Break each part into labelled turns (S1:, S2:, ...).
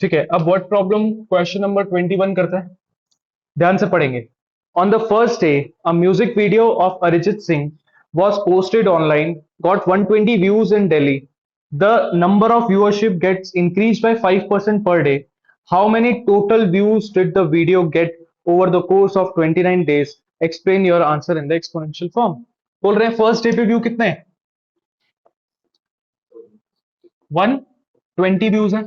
S1: ठीक है, अब वर्ड प्रॉब्लम क्वेश्चन नंबर 21 करते हैं, ध्यान से पढ़ेंगे। On the first day a music video of Arijit Singh was posted online, got 120 views in Delhi. The number of viewership gets increased by 5% per day. How many total views did the video get over the course of 29 days? Explain your answer in the exponential form. बोल रहे हैं first day पे view कितने हैं? 120 views हैं।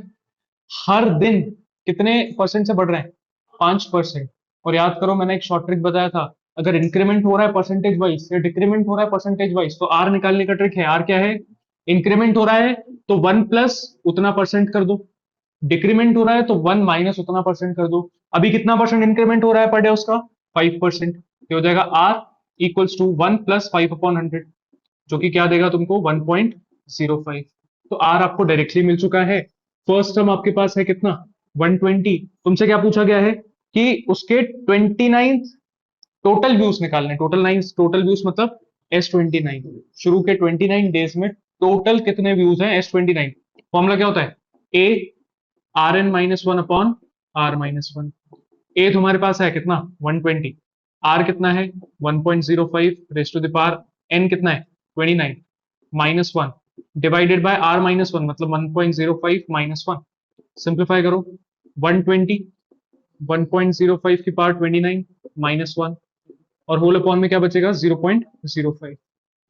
S1: हर दिन कितने percent से बढ़ रहे हैं? 5%। और याद करो, मैंने एक शॉर्ट ट्रिक बताया था, अगर इंक्रीमेंट हो रहा है परसेंटेज वाइज या डिक्रीमेंट हो रहा है परसेंटेज वाइज, तो आर निकालने का ट्रिक है। आर क्या है? इंक्रीमेंट हो रहा है तो 1 प्लस उतना परसेंट कर दो, डिक्रीमेंट हो रहा है तो 1 माइनस उतना परसेंट कर दो। अभी कितना परसेंट इंक्रीमेंट हो रहा है पर डे उसका? 5%। ये हो जाएगा आर इक्वल्स टू 1 प्लस 5/100, जो कि क्या देगा तुमको? 1.05। तो आर आपको डायरेक्टली मिल चुका है। फर्स्ट टर्म आपके पास है कितना? 120। तुमसे क्या पूछा गया है कि उसके 29 टोटल व्यूज निकालने। टोटल व्यूज मतलब S29, शुरू के 29 डेज में टोटल कितने व्यूज हैं S29। फॉर्मूला क्या होता है? A R N minus one upon R minus one. A तुम्हारे पास है कितना? 120। आर कितना है? 1.05 raise to the power N कितना है? 29 minus one divided by R minus one, मतलब 1.05 माइनस वन। सिंप्लीफाई करो, 120 1.05 की पावर 29 माइनस वन, और होल अपॉन में क्या बचेगा? 0.05।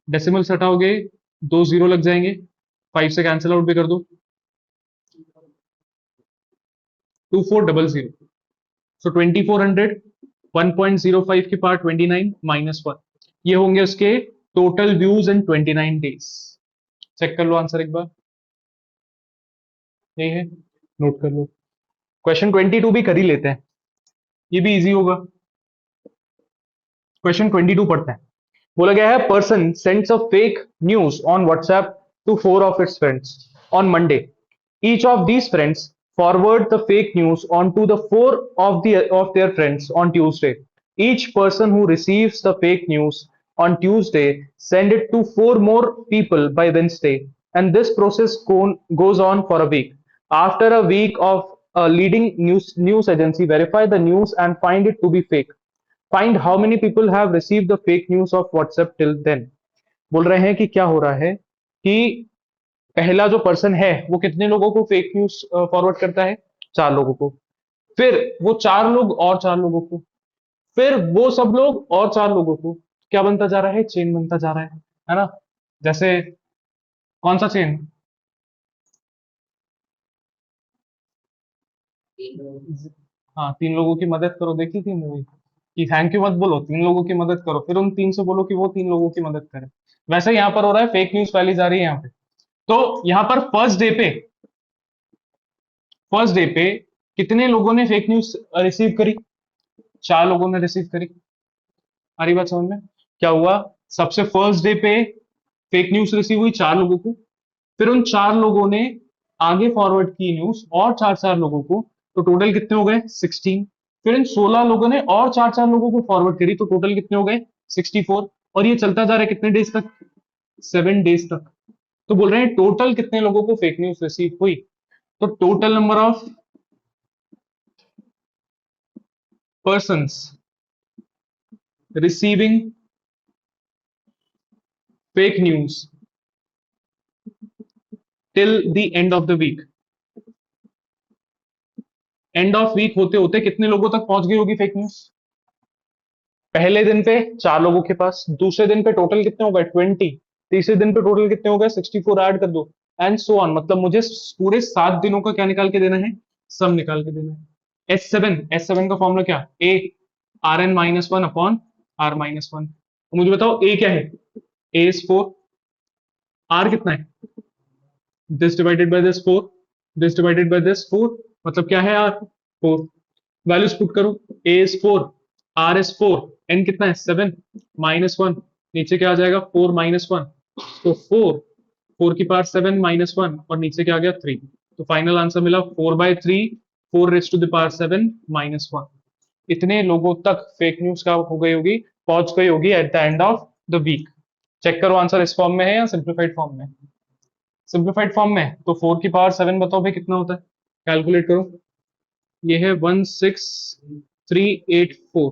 S1: डेसिमल हटाओगे, दो जीरो लग जाएंगे, 5 से कैंसिल आउट भी कर दो, 2400। सो 2400 1.05 की पावर 29 माइनस वन, ये होंगे उसके total views in 29 days. Check कर लो आंसर एक बार, यही है, नोट कर लो। क्वेश्चन 22 भी कर ही लेते हैं, ये भी इजी होगा। क्वेश्चन 22 पढ़ते हैं। बोला गया है, person sends a fake news on WhatsApp to 4 of its friends on Monday. Each of these friends forward the fake news onto the 4 of their friends on Tuesday. Each person who receives the fake news on Tuesday send it to 4 more people by Wednesday, and this process goes on for a week. After a week of a leading news agency verify the news and find it to be fake. Find how many people have received the fake news of WhatsApp till then. बोल रहे हैं कि क्या हो रहा है कि पहला जो पर्सन है वो कितने लोगों को फेक न्यूज फॉरवर्ड करता है? 4 लोगों को। फिर वो 4 लोग और 4 लोगों को, फिर वो सब लोग और 4 लोगों को। क्या बनता जा रहा है? चेन बनता जा रहा है ना? जैसे कौन सा चेन? हाँ, 3 लोगों की मदद करो, देखी थी मूवी कि थैंक यू मत बोलो, 3 लोगों की मदद करो, फिर उन 3 से बोलो कि वो 3 लोगों की मदद करें। वैसे यहाँ पर हो रहा है, फेक न्यूज फैली जा रही है यहाँ पे। तो यहाँ पर फर्स्ट डे पे कितने लोगों ने फेक न्यूज रिसीव करी? 4 लोगों ने रिसीव करी। आ रही बात समझ में? क्या हुआ? सबसे फर्स्ट डे पे फेक न्यूज रिसीव हुई 4 लोगों को, फिर उन 4 लोगों ने आगे फॉरवर्ड की न्यूज और 4 4 लोगों को, तो टोटल कितने हो गए? 16। फिर इन 16 लोगों ने और 4 4 लोगों को फॉरवर्ड करी, तो टोटल कितने हो गए? 64। और ये चलता जा रहा है कितने डेज तक? 7 डेज तक। तो बोल रहे हैं टोटल कितने लोगों को फेक न्यूज रिसीव हुई? तो total number of persons receiving fake news till the end of the week. End of week होते होते कितने लोगों तक पहुंच गई होगी फेक न्यूज? पहले दिन पे 4 लोगों के पास, दूसरे दिन पे टोटल कितने हो गए? 20, तीसरे दिन पे टोटल कितने हो गए? 64 ऐड कर दो, एंड सो ऑन। मतलब मुझे पूरे 7 दिनों का क्या निकाल के देना है? सम निकाल के देना है। एस सेवन का फॉर्मूला क्या? A R N minus one upon R minus one. तो मुझे बताओ ए क्या है? ए इज 4, आर कितना है? This divided by this 4, this divided by this 4, मतलब क्या है? आर 4। वैल्यूज पुट करो, ए इज 4, आर इज 4, एन कितना है? 7 माइनस वन, नीचे क्या आ जाएगा? 4 माइनस वन, तो 4 की पावर 7 माइनस वन, और नीचे क्या आ गया? 3। तो फाइनल आंसर मिला 4/3, 4 raise to the power 7 minus one. इतने लोगों तक फेक न्यूज का हो गई होगी, पहुंच गई होगी at the end of the week. Check करो आंसर इस फॉर्म में है या सिंप्लीफाइड फॉर्म में? सिंप्लीफाइड फॉर्म में तो 4 की पावर 7 बताओ भाई कितना होता है? कैलकुलेट करो। ये है 16384,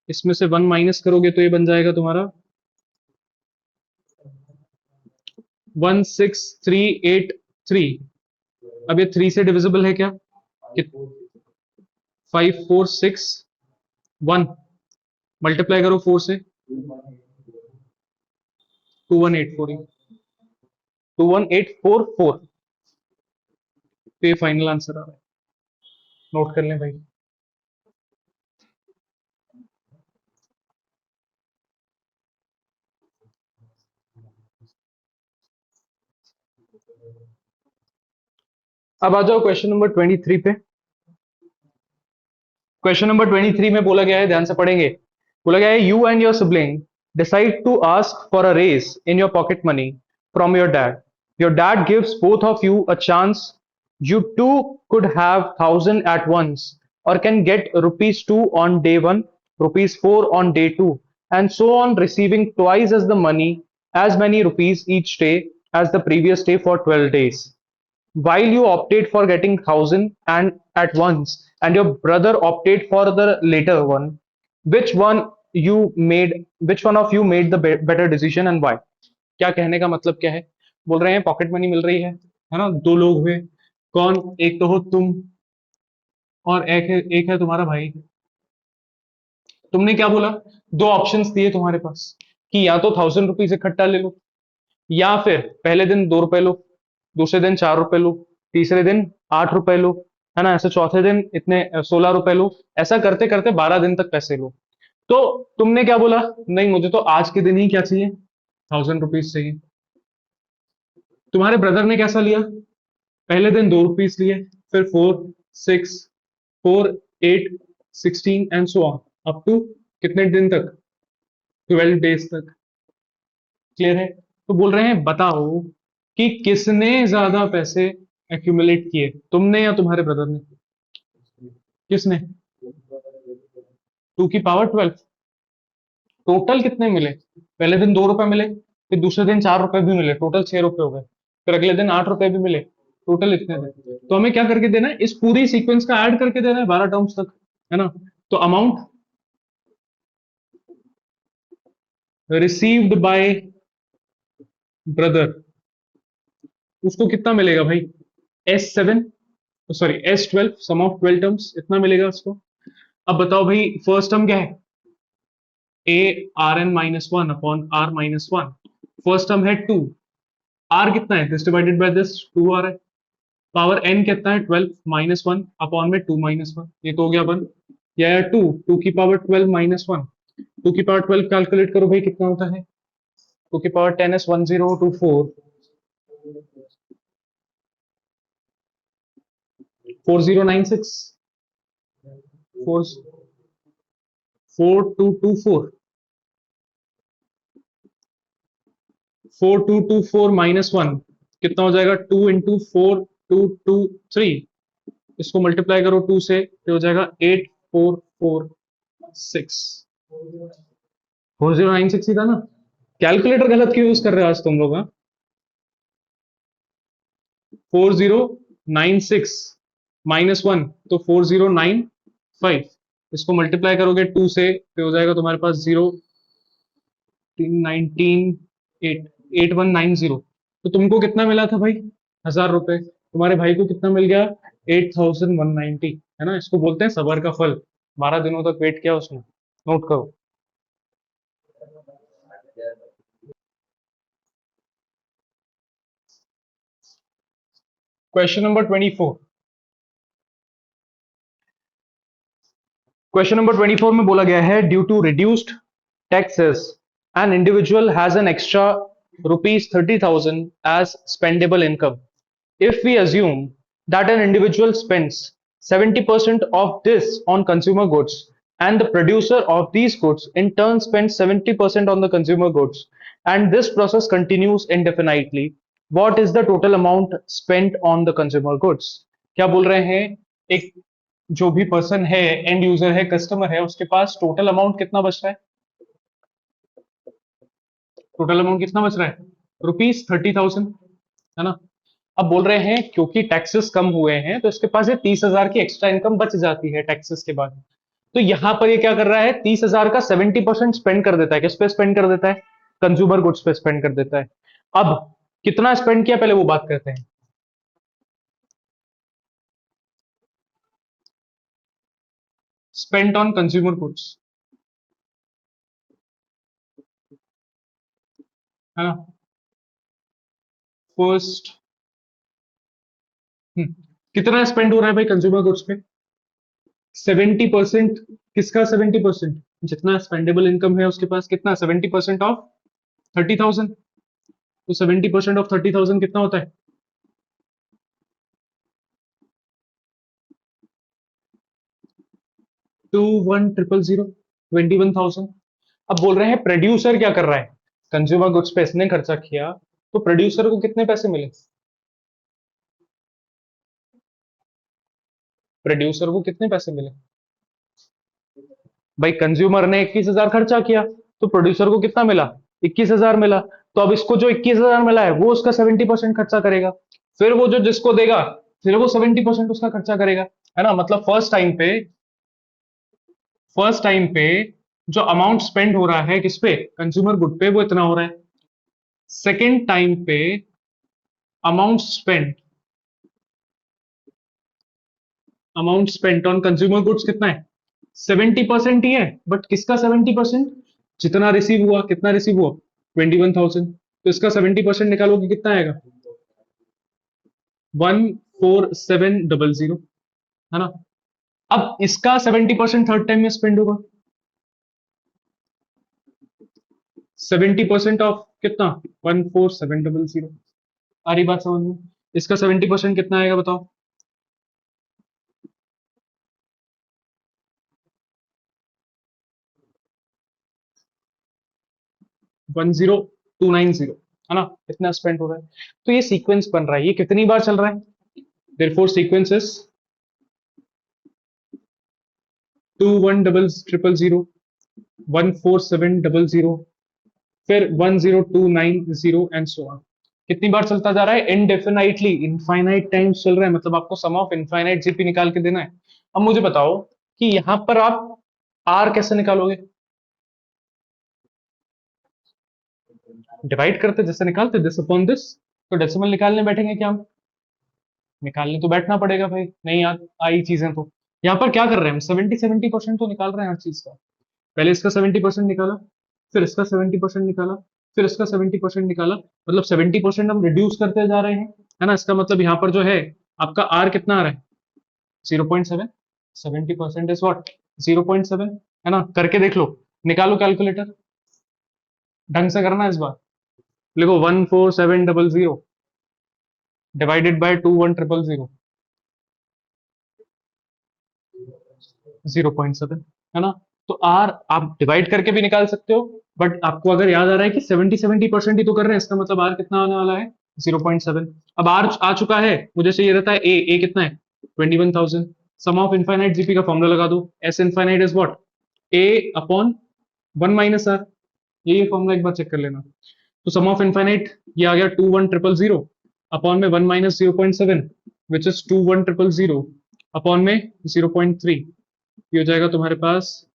S1: इसमें से 1 माइनस करोगे तो ये बन जाएगा तुम्हारा 16383। अब ये 3 से डिविजिबल है क्या? 5461, मल्टीप्लाई करो 4 से, 21844, 21844। तो ये फाइनल आंसर आ रहा है, नोट कर लें भाई। अब आ जाओ क्वेश्चन नंबर 23 पे। क्वेश्चन नंबर 23 में बोला गया है, ध्यान से पढ़ेंगे। बोला गया है, you and your sibling decide to ask for a raise in your pocket money from your dad. Your dad gives both of you a chance. You two could have 1,000 at once, or can get rupees 2 on day 1, rupees 4 on day 2, and so on, receiving twice as the money, as many rupees each day as the previous day for 12 days. While you opted for getting 1,000 and at once, and your brother opted for the later one, which one of you made the better decision and why? क्या कहने का मतलब क्या है? बोल रहे हैं pocket money मिल रही है ना? दो लोग हुए, कौन? एक तो हो तुम, और एक है तुम्हारा भाई। तुमने क्या बोला? दो ऑप्शंस दिए तुम्हारे पास कि या तो 1,000 रुपीज इकट्ठा ले लो, या फिर पहले दिन 2 रुपए लो, दूसरे दिन 4 रुपए लो, तीसरे दिन 8 रुपए लो, है ना? ऐसे चौथे दिन इतने 16 रुपए लो। ऐसा करते करते 12 दिन तक पैसे लो। तो तुमने क्या बोला? नहीं, मुझे तो आज के दिन ही क्या चाहिए, 1,000 रुपीज चाहिए। तुम्हारे ब्रदर ने कैसा लिया? पहले दिन 2 रुपीज लिए, फिर 4, 6, 4, 8, 16 and so on up to कितने दिन तक? 12 डेज तक। क्लियर है? तो बोल रहे हैं बताओ कि किसने ज्यादा पैसे एक्यूमुलेट किए, तुमने या तुम्हारे ब्रदर ने? किसने? 2 की पावर 12। टोटल कितने मिले? पहले दिन 2 रुपए मिले, फिर दूसरे दिन 4 रुपए भी मिले, टोटल 6 रुपए हो गए। फिर अगले दिन 8 रुपए भी मिले, टोटल इतने थे। तो हमें क्या करके देना है? इस पूरी सीक्वेंस का ऐड करके देना है 12 टर्म्स तक, है ना? तो अमाउंट रिसीव्ड बाय ब्रदर, उसको कितना मिलेगा भाई? S7, sorry S12, some of 12 terms, इतना मिलेगा उसको। अब बताओ भाई, फर्स्ट टर्म क्या है? ARn-1 upon R-1। First term है 2, R कितना है? This divided by this, 2R है। पावर n कितना है? 12 -1 अपॉन में 2 - 1, ये तो हो गया 1। या 2 की पावर 12 - 1, 2 की पावर 12 कैलकुलेट करो भाई, कितना होता है? 2 की पावर 10 is 1024, 4096, 4 4224, 4224 - 1 कितना हो जाएगा? 2 × 4 2 2 3। इसको मल्टीप्लाई करो 2 से, तो हो जाएगा 8446। 4096 ही था ना? कैलकुलेटर गलत क्यों यूज कर रहे हो आज तुम लोग? 4096 - 1 तो 4095। इसको मल्टीप्लाई करोगे 2 से, तो हो जाएगा तुम्हारे पास 8190। तो तुमको कितना मिला था भाई? 1,000 रुपए। तुम्हारे भाई को कितना मिल गया? 8190, है ना? इसको बोलते हैं सबर का फल। 12 दिनों तक वेट किया उसने। नोट करो। Question number 24। क्वेश्चन नंबर 24 में बोला गया है, due to reduced taxes, an individual has an extra rupees 30,000 as spendable income. If we assume that an individual spends 70% of this on consumer goods, and the producer of these goods in turn spends 70% on the consumer goods, and this process continues indefinitely, what is the total amount spent on the consumer goods? क्या बोल रहे हैं? एक जो भी person है, and user है, customer है, उसके पास टोटल अमाउंट कितना बच रहा है? टोटल अमाउंट कितना बच रहा है? रुपीज 30,000, है ना? अब बोल रहे हैं क्योंकि टैक्सेस कम हुए हैं तो इसके पास ये 30,000 की एक्स्ट्रा इनकम बच जाती है टैक्सेस के बाद। तो यहां पर ये क्या कर रहा है, 30,000 का 70% स्पेंड कर देता है। किस पे स्पेंड कर देता है? कंज्यूमर गुड्स पे स्पेंड कर देता है। अब कितना स्पेंड किया पहले वो बात करते हैं। स्पेंट ऑन कंज्यूमर गुड्स, है ना। फर्स्ट, कितना स्पेंड हो रहा है भाई कंज्यूमर गुड्स पे? 70%। किसका 70%? जितना स्पेंडेबल इनकम है उसके पास, कितना? 70% ऑफ 30,000। तो 70% ऑफ 30,000 कितना होता है? 21,000, 21,000। अब बोल रहे हैं प्रोड्यूसर क्या कर रहा है, कंज्यूमर गुड्स पे इसने खर्चा किया, तो प्रोड्यूसर को कितने पैसे मिले? प्रोड्यूसर को कितने पैसे मिले? भाई कंज्यूमर ने 21,000 खर्चा किया, तो प्रोड्यूसर को कितना मिला? 21,000 मिला। तो अब इसको जो 21,000 मिला है वो उसका 70% खर्चा करेगा। फिर वो जो जिसको देगा, फिर वो 70% उसका खर्चा करेगा, है ना। मतलब फर्स्ट टाइम पे जो अमाउंट स्पेंड हो रहा है किस पे, कंज्यूमर गुड पे, वो इतना हो रहा है। सेकेंड टाइम पे amount spend amount spent on consumer goods कितना है? 70% ही है। बट किसका 70%? जितना रिसीव हुआ, कितना रिसीव हुआ? 21,000। तो इसका 70% निकालोगे कितना आएगा? 14700, है ना। अब इसका 70% थर्ड टाइम में स्पेंड होगा। 70% ऑफ कितना? 14700। आ रही बात समझ में? इसका 70% कितना आएगा बताओ? 10290, है ना। इतना स्पेंड हो रहा है। तो ये सीक्वेंस बन रहा है, ये कितनी बार चल रहा है? देयरफॉर सीक्वेंस इज 21,000, 14700, फिर 10290 एंड सो ऑन। कितनी बार चलता जा रहा है? इनडेफिनाइटली, इनफाइनाइट टाइम्स चल रहा है। मतलब आपको सम ऑफ इनफाइनाइट जीपी निकाल के देना है। अब मुझे बताओ कि यहां पर आप आर कैसे निकालोगे? डिवाइड करते जैसे निकालते, दिस अपॉन दिस। तो डेसिमल निकालने बैठेंगे क्या हम? निकालने तो बैठना पड़ेगा भाई, नहीं याद आई चीजें तो। यहाँ पर क्या कर रहे हैं हम, 70% तो निकाल रहे हैं हर चीज का। पहले इसका 70% निकाला, फिर इसका 70% निकाला, फिर इसका 70% निकाला। मतलब 70% हम रिड्यूस करते जा रहे हैं, है ना। इसका मतलब यहाँ पर जो है आपका आर कितना आ रहा है? 0.7। 70% इज वॉट? 0.7, है ना। करके देख लो, निकालो कैलकुलेटर। ढंग से करना इस बार। लिखो 14700 डिवाइडेड बाय 21,000, 0.7, है ना। तो आर आप डिवाइड करके भी निकाल सकते हो, बट आपको अगर याद आ रहा है कि 70% ही तो कर रहे हैं, इसका मतलब आर कितना आने वाला है? 0.7। अब आर आ चुका है, मुझे चाहिए रहता है ए कितना है? 21,000। सम ऑफ इनफाइनाइट जीपी का फॉर्मूला लगा दो, S infinite is what? A upon 1 - r. ये फॉर्मूला एक बार चेक कर लेना। तो सम ऑफ इनफाइनाइट ये आ गया 21,000 अपॉन में 1 - 0.7, विच इज 21,000 अपॉन में 0.3। ये हो जाएगा तुम्हारे पास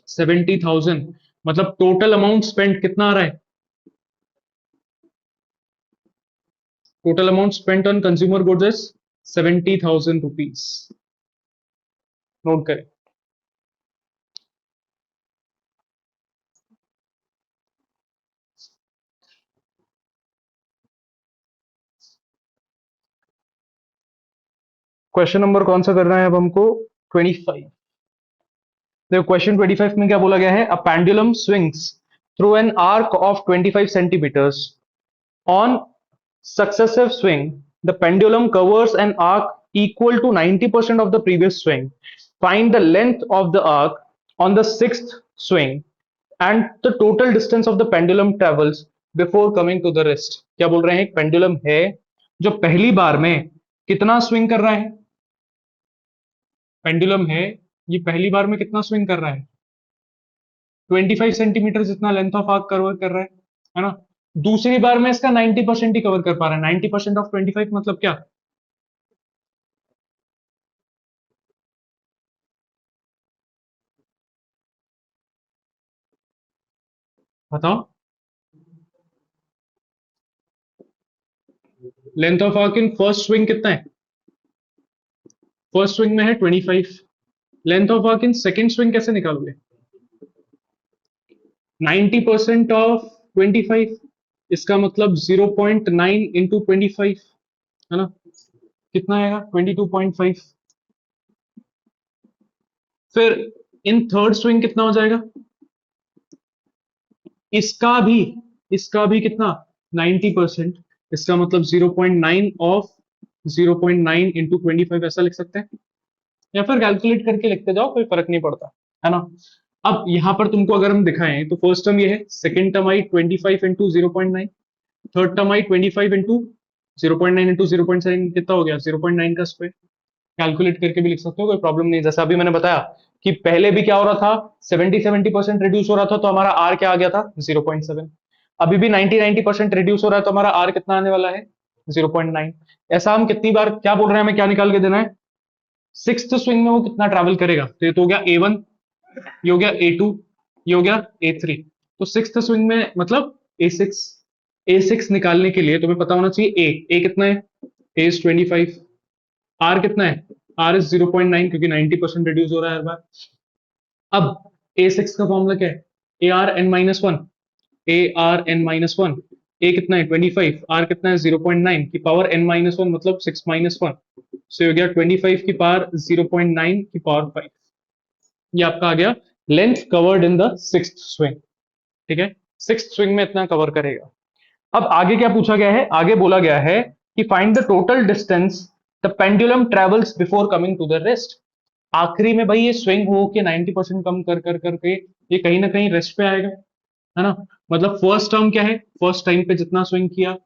S1: 70,000। मतलब टोटल अमाउंट स्पेंड कितना आ रहा है? Total amount spent on consumer goods is 70,000 rupees. Note करें। क्वेश्चन नंबर कौन सा करना है अब हमको? 25। देखो क्वेश्चन 25 में क्या बोला गया है, a pendulum swings through an arc of 25 centimetres on successive swing. The pendulum covers an arc equal to 90% of the previous swing. Find the length of the arc on the sixth swing and the total distance of the pendulum travels before coming to the rest. क्या बोल रहे हैं, एक pendulum है जो पहली बार में कितना स्विंग कर रहा है? पेंडुलम है, ये पहली बार में कितना स्विंग कर रहा है? 25 सेंटीमीटर जितना लेंथ ऑफ आर्क कवर कर रहा है ना। दूसरी बार में इसका 90% ही कवर कर पा रहा है। 90% ऑफ 25 मतलब क्या? बताओ। Length of arc in first swing कितना है? फर्स्ट स्विंग में है 25। Length of arc in second swing कैसे निकालोगे? 90% ऑफ 25, इसका मतलब 0.9 इंटू 25, है ना? कितना आएगा? 22.5। फिर इन थर्ड स्विंग कितना हो जाएगा? इसका भी इसका भी कितना? 90%। इसका मतलब 0.9 ऑफ 0.9 इंटू 25 ऐसा लिख सकते हैं, या फिर कैलकुलेट करके लिखते जाओ, कोई फर्क नहीं पड़ता, है ना? अब यहां पर तुमको अगर हम दिखाएं तो फर्स्ट टर्म ये है, सेकंड टर्म आई 25 इंटू 0.9, थर्ड टर्म आई 25 इंटू 0.9 इंटू 0.7, कितना हो गया? 0.9 का स्क्वायर। कैलकुलेट करके भी लिख सकते हो, कोई प्रॉब्लम नहीं। जैसा अभी मैंने बताया कि पहले भी क्या हो रहा था, 70% रिड्यूस हो रहा था, तो हमारा आर क्या आ गया था? 0.7। अभी भी 90% रिड्यूस हो रहा है, तो हमारा आर कितना आने वाला है? 0.9। ऐसा हम कितनी बार क्या बोल रहे हैं, हमें क्या निकाल के देना है? सिक्स्थ स्विंग में वो कितना ट्रैवल करेगा। तो ये तो हो गया A1, ये हो गया A2, ये हो गया A3। तो सिक्स्थ स्विंग में मतलब A6। A6 निकालने के लिए तुम्हें पता होना चाहिए ए कितना है? ए इज 25। आर कितना है? आर इज 0.9, क्योंकि 90% रिड्यूस हो रहा है हर बार। अब A6 का फॉर्मूला क्या है? ARn-1। ARn-1, ए कितना है? 25, आर कितना है? 0.9 की पावर n-1, मतलब 6-1। सो हो गया 25 की पावर 0.9 की पावर 5। ये आपका आ गया length covered in the sixth swing. ठीक है, सिक्स्थ स्विंग में इतना कवर करेगा। अब आगे क्या पूछा गया है? आगे बोला गया है कि find the total distance the pendulum travels before coming to the rest. आखिरी में भाई ये स्विंग हो के 90% कम कर कर करके ये कहीं ना कहीं रेस्ट पे आएगा, है ना? मतलब फर्स्ट टर्म क्या है? फर्स्ट टाइम पे जितना स्विंग किया।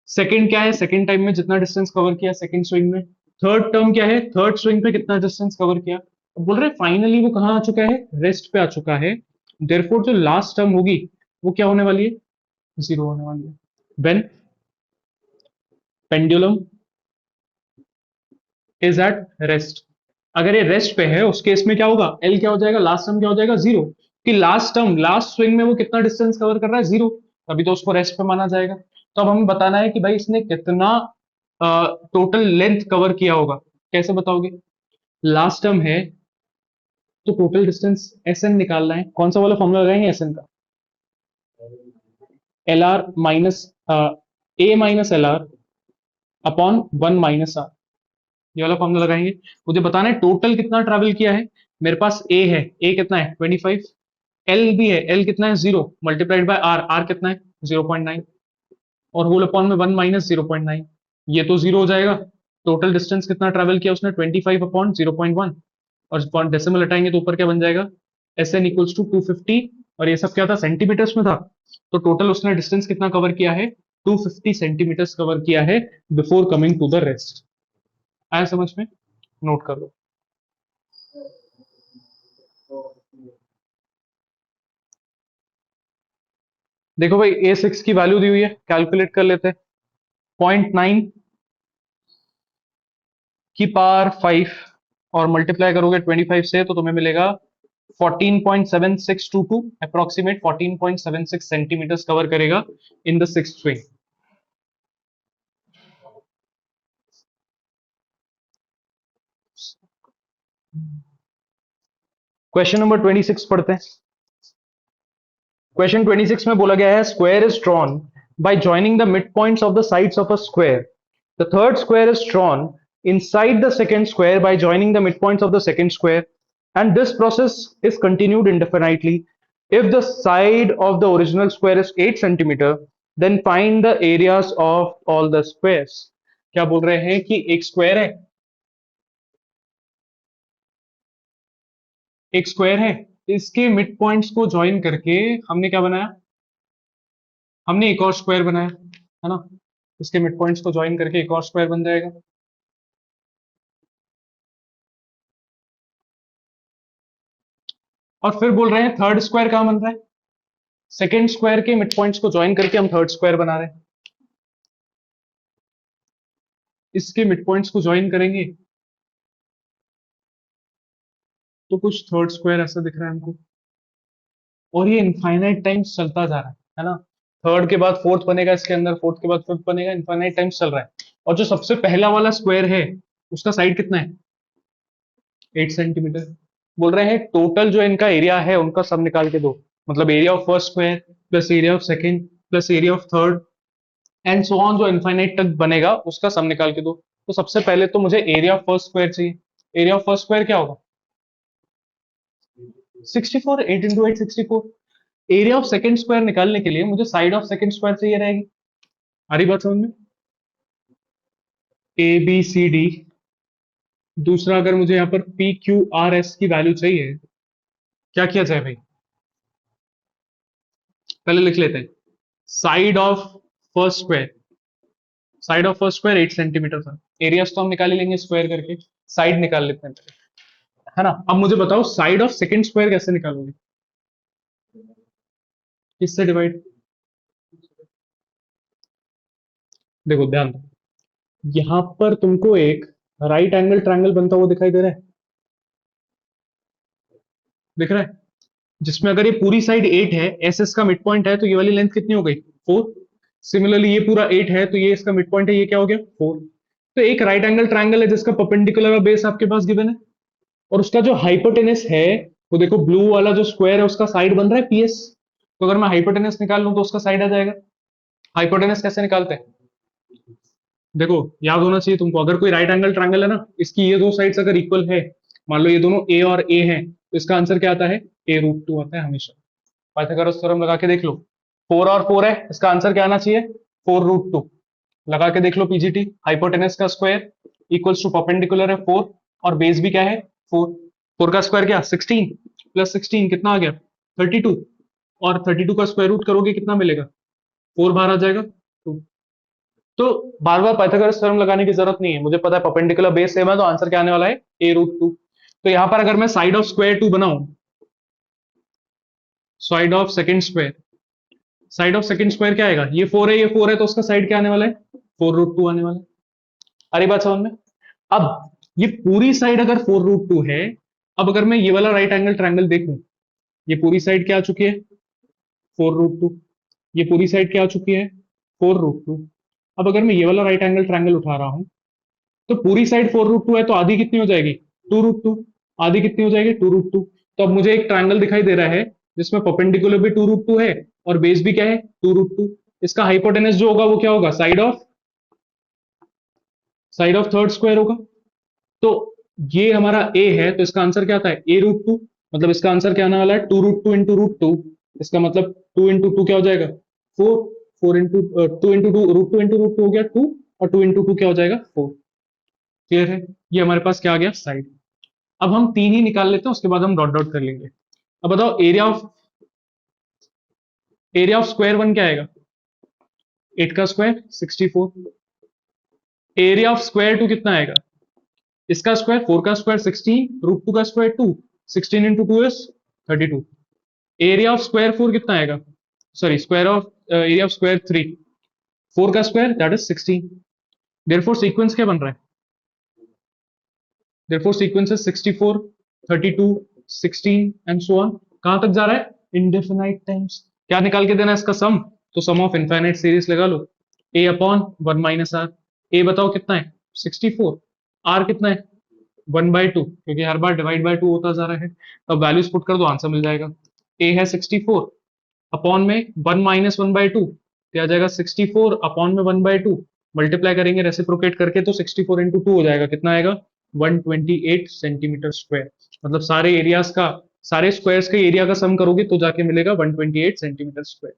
S1: सेकंड क्या है? सेकंड टाइम में जितना डिस्टेंस कवर किया सेकंड स्विंग में। थर्ड टर्म क्या है? थर्ड स्विंग पे कितना डिस्टेंस कवर किया। अब बोल रहे फाइनली वो कहाँ आ चुका है? रेस्ट पे आ चुका है। देयरफॉर जो लास्ट टर्म होगी वो क्या होने वाली है? जीरो होने वाली है। When pendulum is at rest. अगर ये रेस्ट पे है उस केस में क्या होगा? एल क्या हो जाएगा? लास्ट टर्म क्या हो जाएगा? जीरो। कि लास्ट टर्म लास्ट स्विंग में वो कितना डिस्टेंस कवर कर रहा है? जीरो। तभी तो उसको रेस्ट पे माना जाएगा। तो अब हमें बताना है कि भाई इसने कितना टोटल लेंथ कवर किया होगा। कैसे बताओगे? लास्ट टर्म है तो टोटल डिस्टेंस एस एन निकालना है। कौन सा वाला फॉर्मूला लगाएंगे एस एन का? L r minus a minus L R upon 1 - r. ये वाला फॉर्मूला लगाएंगे। मुझे बताना है टोटल कितना ट्रैवल किया है। मेरे पास ए है, ए कितना है? 25। एल भी है, एल कितना है? Zero, multiplied by r, r कितना है? 0.9। और होल अपॉन में 1 - 0.9, ये तो जीरो हो जाएगा। टोटल डिस्टेंस कितना ट्रैवल किया उसने? 25 अपॉन 0.1। और डेसिमल हटाएंगे तो ऊपर क्या बन जाएगा? S n equals to 250। और ये सब क्या था? सेंटीमीटर्स में था। तो टोटल उसने डिस्टेंस कितना कवर किया है? 250 सेंटीमीटर्स कवर किया है before coming to the rest. आया समझ में? नोट कर लो। देखो भाई A6 की वैल्यू दी हुई है, कैलकुलेट कर लेते हैं। 0.9 की पावर 5 और मल्टीप्लाई करोगे 25 से तो तुम्हें मिलेगा 14.7622, अप्रोक्सीमेट 14.76 सेंटीमीटर्स कवर करेगा in the six swing. Question number 26 पढ़ते हैं। क्वेश्चन 26 में बोला गया है square is drawn by joining the mid points of the sides of a square. The third square is drawn inside the second square by joining the midpoints of the second square, and this process is continued indefinitely. If the side of the original square is 8 centimeter, then find the areas of all the squares. क्या बोल रहे हैं कि एक square है, एक square है, इसके मिड पॉइंट्स को ज्वाइन करके हमने क्या बनाया? हमने एक और स्क्वायर बनाया, है ना? इसके मिड पॉइंट्स को ज्वाइन करके एक और स्क्वायर बन जाएगा। और फिर बोल रहे हैं थर्ड स्क्वायर कहां बन रहा है? सेकेंड स्क्वायर के मिड पॉइंट्स को ज्वाइन करके हम थर्ड स्क्वायर बना रहे हैं। इसके मिड पॉइंट्स को ज्वाइन करेंगे तो कुछ थर्ड स्क्वायर ऐसा दिख रहा है हमको, और ये इनफाइनाइट टाइम्स चलता जा रहा है ना। थर्ड के बाद फोर्थ बनेगा इसके अंदर, फोर्थ के बाद फिफ्थ बनेगा, इनफाइनाइट टाइम्स चल रहा है। और जो सबसे पहला वाला स्क्वायर है उसका साइड कितना है? 8 सेंटीमीटर। बोल रहे हैं टोटल जो इनका एरिया है उनका सब निकाल के दो, मतलब area of first square plus area of second plus area of third and so on, जो इनफाइनाइट तक बनेगा उसका सब निकाल के दो। तो सबसे पहले तो मुझे एरिया ऑफ फर्स्ट स्क्वायर चाहिए। एरिया ऑफ फर्स्ट स्क्वायर क्या होगा? 64, 8 into 8 64। Area of second square निकालने के लिए मुझे साइड ऑफ सेकंड स्क्वायर चाहिए रहेगी। आ रही बात समझ में? A B C D. दूसरा, अगर मुझे यहाँ पर पी क्यू आर एस की वैल्यू चाहिए, क्या किया जाए भाई? पहले लिख लेते हैं side of first square. Side of first square 8 centimetre था, एरियाज तो हम निकाल ही लेंगे स्क्वायर करके, साइड निकाल लेते हैं पहले, है ना। अब मुझे बताओ साइड ऑफ सेकंड स्क्वायर कैसे निकालोगे? किससे डिवाइड? देखो ध्यान दो, यहां पर तुमको एक राइट एंगल ट्रायंगल बनता हुआ दिखाई दे रहा है, दिख रहा है? जिसमें अगर ये पूरी साइड 8 है, एस एस का मिड पॉइंट है, तो ये वाली लेंथ कितनी हो गई? 4। सिमिलरली ये पूरा 8 है तो ये इसका मिड पॉइंट है, ये क्या हो गया? 4। तो एक राइट एंगल ट्रायंगल है जिसका परपेंडिकुलर बेस आपके पास गिवन है, और उसका जो हाइपोटेनस है वो देखो ब्लू वाला जो स्क्वायर है उसका साइड बन रहा है पीएस। तो अगर मैं हाइपोटेनस निकाल लूं तो उसका साइड आ जाएगा। हाइपोटेनस कैसे निकालते हैं? देखो याद होना चाहिए तुमको, अगर कोई राइट एंगल ट्रायंगल है ना, इसकी ये दो साइड्स अगर इक्वल है, मान लो ये दोनों ए और ए हैं, तो इसका आंसर क्या आता है? ए रूट टू आता है हमेशा। पाइथागोरस थ्योरम लगा के देख लो, 4 और 4 है, इसका आंसर क्या आना चाहिए? 4 रूट टू। लगा के देख लो पीजीटी, हाइपोटेनस का स्क्वायर इक्वल्स टू परपेंडिकुलर है 4, और बेस भी क्या है? 4। 4 का स्क्वायर क्या? 16 प्लस 16 कितना आ गया? 32। और 32 का स्क्वायर रूट करोगे कितना मिलेगा? 4 बाहर आ जाएगा 2। तो बार बार पाइथागोरस थ्योरम लगाने की जरूरत नहीं है, मुझे पता है परपेंडिकुलर बेस सेम है तो आंसर क्या आने वाला है? A root to. तो यहां पर अगर मैं साइड ऑफ स्क्वायर 2 बनाऊं, side of second square, side of second square क्या आएगा? ये 4 है, ये 4 है, तो उसका साइड क्या आने वाला है? 4 रूट टू आने वाला है। अरे बात समझ में? अब ये पूरी साइड अगर 4 रूट टू है, अब अगर मैं ये वाला राइट एंगल ट्रायंगल देखूं, ये पूरी साइड क्या आ चुकी है? 4 रूट टू। ये पूरी साइड क्या आ चुकी है? 4 रूट टू। अब अगर मैं ये वाला राइट एंगल ट्रायंगल उठा रहा हूं, तो पूरी साइड 4 रूट टू है, तो आधी कितनी हो जाएगी? 2 रूट टू। आधी कितनी हो जाएगी? 2 रूट टू। तो अब मुझे एक ट्रायंगल दिखाई दे रहा है जिसमें परपेंडिकुलर भी 2 रूट टू है और बेस भी क्या है? 2 रूट टू। इसका हाइपोटेनस जो होगा वो क्या होगा? साइड ऑफ थर्ड स्क्वायर होगा। तो ये हमारा ए है, तो इसका आंसर क्या आता है? A root two. मतलब इसका आंसर क्या आने वाला है? 2 root two into root two. इसका मतलब 2 इंटू टू क्या हो जाएगा? 4। 4 into 2 into two, root two हो गया 2, और 2 इंटू टू क्या हो जाएगा? 4। क्लियर है? ये हमारे पास क्या आ गया? साइड। अब हम 3 ही निकाल लेते हैं, उसके बाद हम डॉट डॉट कर लेंगे। अब बताओ एरिया ऑफ स्क्वायर वन क्या आएगा? 8 का square 64। Area of square two कितना आएगा? इसका स्क्वायर 4 का स्क्वायर 16, रूट टू का square 2, 16 into two is 32। Area of square 4 कितना आएगा? Sorry, square of area of square 3, 4 का square that is 16। Therefore sequence क्या बन रहा है? Therefore sequence is 64, 32, 16 and so on. कहां तक जा रहा है? Indefinite times. क्या निकाल के देना है इसका सम? तो सम ऑफ इनफाइनाइट सीरीज लगा लो, ए अपॉन 1 माइनस आर। ए बताओ कितना है? 64। आर कितना है? 1/2, क्योंकि हर बार डिवाइड बाय 2 होता जा रहा है, तो अब वैल्यूज पुट कर दो, आंसर मिल जाएगा। ए है 64, अपॉन में 1 माइनस 1/2, क्या आ जाएगा? 64 अपॉन में 1/2, मल्टीप्लाई करेंगे रेसिप्रोकेट करके तो 64 इंटू टू हो जाएगा, कितना आएगा? 128 सेंटीमीटर स्क्वायर। मतलब सारे एरियाज का, सारे स्क्वायर्स के एरिया का सम करोगे तो जाके मिलेगा 128 सेंटीमीटर स्क्वायर।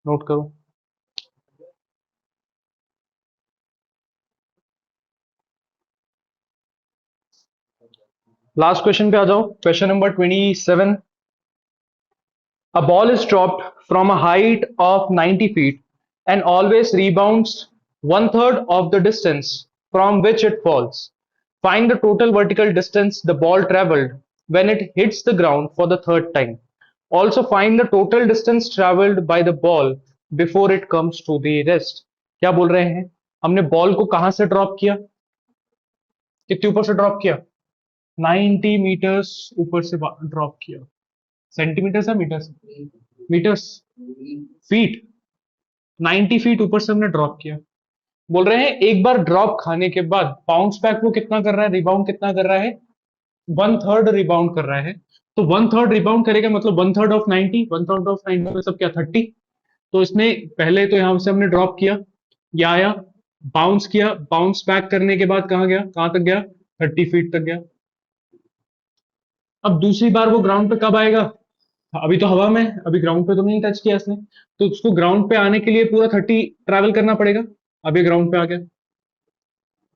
S1: नोट करो। लास्ट क्वेश्चन पे आ जाओ, question number 27। A ball is dropped from a height of 90 feet and always rebounds one third of the distance from which it falls. Find the total vertical distance the ball traveled when it hits the ground for the third time. Also find the total distance travelled by the ball before it comes to the rest. क्या बोल रहे हैं, हमने ball को कहां से drop किया, कितने ऊपर से ड्रॉप किया, 90 मीटर्स ऊपर से ड्रॉप किया। सेंटीमीटर्स है मीटर्स, मीटर्स, फीट, 90 फीट ऊपर से हमने ड्रॉप किया। बोल रहे हैं एक बार ड्रॉप खाने के बाद बाउंस बैक वो कितना कर रहा है, रिबाउंड कितना कर रहा है, 1/3 रिबाउंड कर रहा है। तो 1/3 रिबाउंड करेगा मतलब 1/3 ऑफ 90, 1/3 ऑफ 90 में सब क्या 30। तो इसने पहले तो यहां से हमने ड्रॉप किया, ये आया, बाउंस किया, बाउंस बैक करने के बाद कहां गया, कहां तक गया, 30 फीट तक गया। अब दूसरी बार वो ग्राउंड पे कब आएगा, अभी तो हवा में, अभी ग्राउंड पे तो नहीं टच किया इसने, तो उसको ग्राउंड पे आने के लिए पूरा 30 ट्रैवल करना पड़ेगा। अब ये ग्राउंड पे आ गया।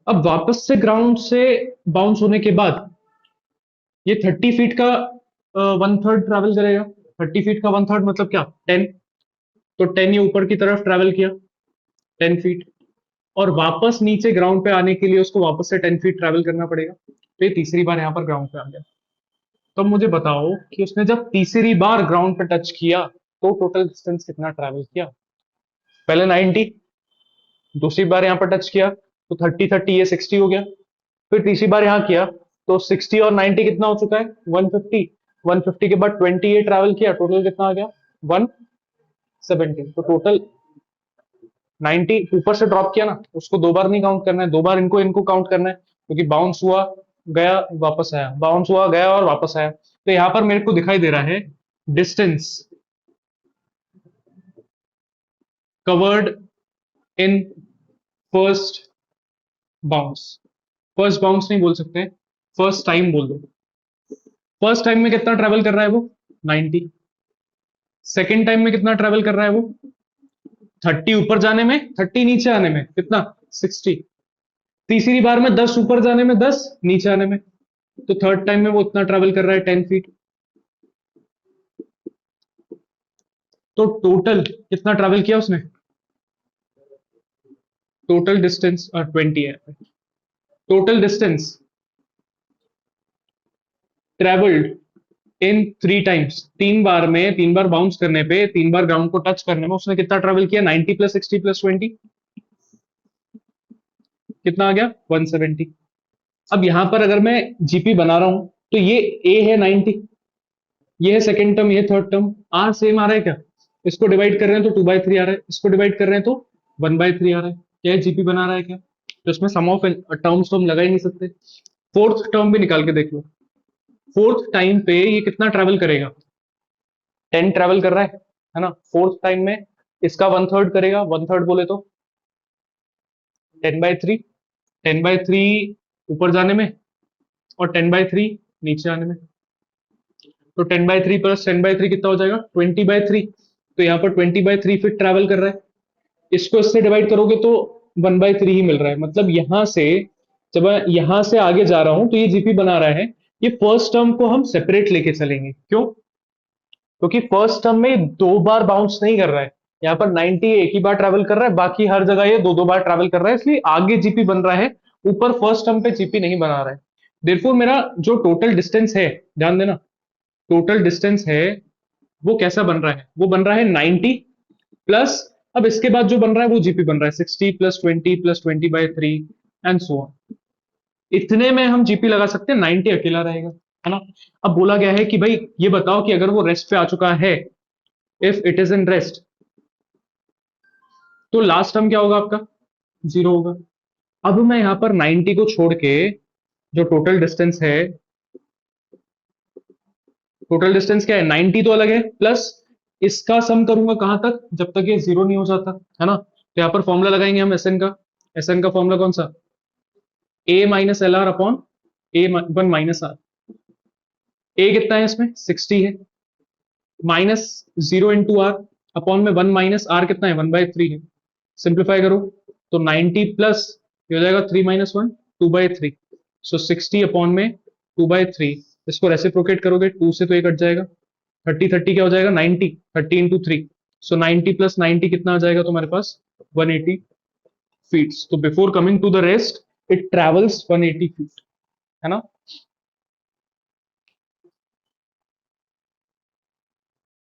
S1: अब वापस से ग्राउंड से बाउंस होने के बाद ये 30 फीट का 1/3 ट्रैवल करेगा। 30 फीट का 1/3 मतलब क्या, 10। तो 10 ये ऊपर की तरफ ट्रैवल किया, 10 फीट, और वापस नीचे ग्राउंड पे आने के लिए उसको वापस से 10 फीट ट्रैवल करना पड़ेगा। तो ये तीसरी बार यहाँ पर ग्राउंड पे आ गया। तो मुझे बताओ कि उसने जब तीसरी बार ग्राउंड पे टच किया तो टोटल डिस्टेंस कितना ट्रैवल किया, पहले 90, दूसरी बार यहाँ पर टच किया तो 30 ये 60 हो गया, फिर तीसरी बार यहाँ किया तो 60 और 90 कितना हो चुका है, 150। 150 के बाद 20 ये ट्रैवल किया, टोटल कितना आ गया, 170। तो टोटल 90 ऊपर से ड्रॉप किया ना, उसको दो बार नहीं काउंट करना है, दो बार इनको इनको काउंट करना है, क्योंकि बाउंस हुआ गया वापस आया, बाउंस हुआ गया और वापस आया। तो यहां पर मेरे को दिखाई दे रहा है distance covered in first bounce. First bounce नहीं बोल सकते, फर्स्ट टाइम बोल दो। फर्स्ट टाइम में कितना ट्रेवल कर रहा है वो, 90। सेकेंड टाइम में कितना ट्रेवल कर रहा है वो, 30 ऊपर जाने में, 30 नीचे आने में कितना, 60। तीसरी बार में 10 ऊपर जाने में, 10 नीचे आने में, तो थर्ड टाइम में वो इतना ट्रेवल कर रहा है 10 फीट। तो टोटल कितना ट्रेवल किया उसने, टोटल डिस्टेंस 20 है। Total distance travelled in 3 times, 3 बार में, 3 बार बाउंस करने पे, 3 बार ग्राउंड को टच करने में उसने कितना ट्रेवल किया, 90 प्लस 60 प्लस 20 कितना आ गया, 170। अब यहां पर अगर मैं जीपी बना रहा हूं तो ये ए है 90, ये है सेकेंड टर्म, ये थर्ड टर्म, आर सेम आ रहा है क्या, इसको डिवाइड कर रहे हैं तो 2/3 आ रहा है, इसको डिवाइड कर रहे हैं तो 1/3 आ रहा है। क्या है, जीपी बना रहा है क्या, तो इसमें सम ऑफ टर्म्स तो हम लगा ही नहीं सकते। फोर्थ टर्म भी निकाल के देख लो, फोर्थ टाइम पे ये कितना ट्रेवल करेगा, 10 ट्रेवल कर रहा है ना, फोर्थ टाइम में इसका 1/3 करेगा, 1/3 बोले तो 10/3, 10/3 ऊपर जाने में और 10/3 नीचे आने में। तो 10/3 प्लस 10/3 कितना हो जाएगा, 20/3। तो यहाँ पर 20/3 फीट ट्रैवल कर रहा है, इसको इससे डिवाइड करोगे तो 1/3 ही मिल रहा है। मतलब यहां से जब मैं यहां से आगे जा रहा हूं तो ये जीपी बना रहा है। ये फर्स्ट टर्म को हम सेपरेट लेके चलेंगे, क्यों, क्योंकि फर्स्ट टर्म में 2 बार बाउंस नहीं कर रहा है, यहाँ पर 90 एक ही बार ट्रैवल कर रहा है, बाकी हर जगह ये 2-2 बार ट्रैवल कर रहा है, इसलिए आगे जीपी बन रहा है, ऊपर फर्स्ट टर्म पे जीपी नहीं बना रहा है। देयरफॉर मेरा जो टोटल डिस्टेंस है, ध्यान देना, टोटल डिस्टेंस है वो कैसा बन रहा है, वो बन रहा है 90 प्लस, अब इसके बाद जो बन रहा है वो जीपी बन रहा है 60 plus 20 plus 20/3 and so on. इतने में हम जीपी लगा सकते हैं, 90 अकेला रहेगा, है ना। अब बोला गया है कि भाई ये बताओ कि अगर वो रेस्ट पे आ चुका है, if it is in rest, तो लास्ट टर्म क्या होगा आपका, 0 होगा। अब मैं यहां पर 90 को छोड़ के जो टोटल डिस्टेंस है, टोटल डिस्टेंस क्या है, 90 तो अलग है, प्लस इसका सम करूंगा कहां तक, जब तक ये 0 नहीं हो जाता, है ना। तो यहां पर फॉर्मूला लगाएंगे हम एस एन का, एस एन का फॉर्मूला कौन सा, A minus L R upon A 1 minus R. A कितना है इसमें, 60 है, माइनस 0 इंटू आर, अपॉन में 1 माइनस आर कितना है, 1/3 है। सिंप्लीफाई करो तो 90 प्लस ये हो जाएगा 3 माइनस 1, 2/3। सो 60 अपॉन में 2/3, इसको रेसिप्रोकेट करोगे 2 से तो ये कट जाएगा, 30 क्या हो जाएगा, 90, 30 इंटू 3। सो 90 प्लस 90 कितना आ जाएगा तुम्हारे पास, 180 फीट। तो before coming to the rest it travels 180 feet, है ना।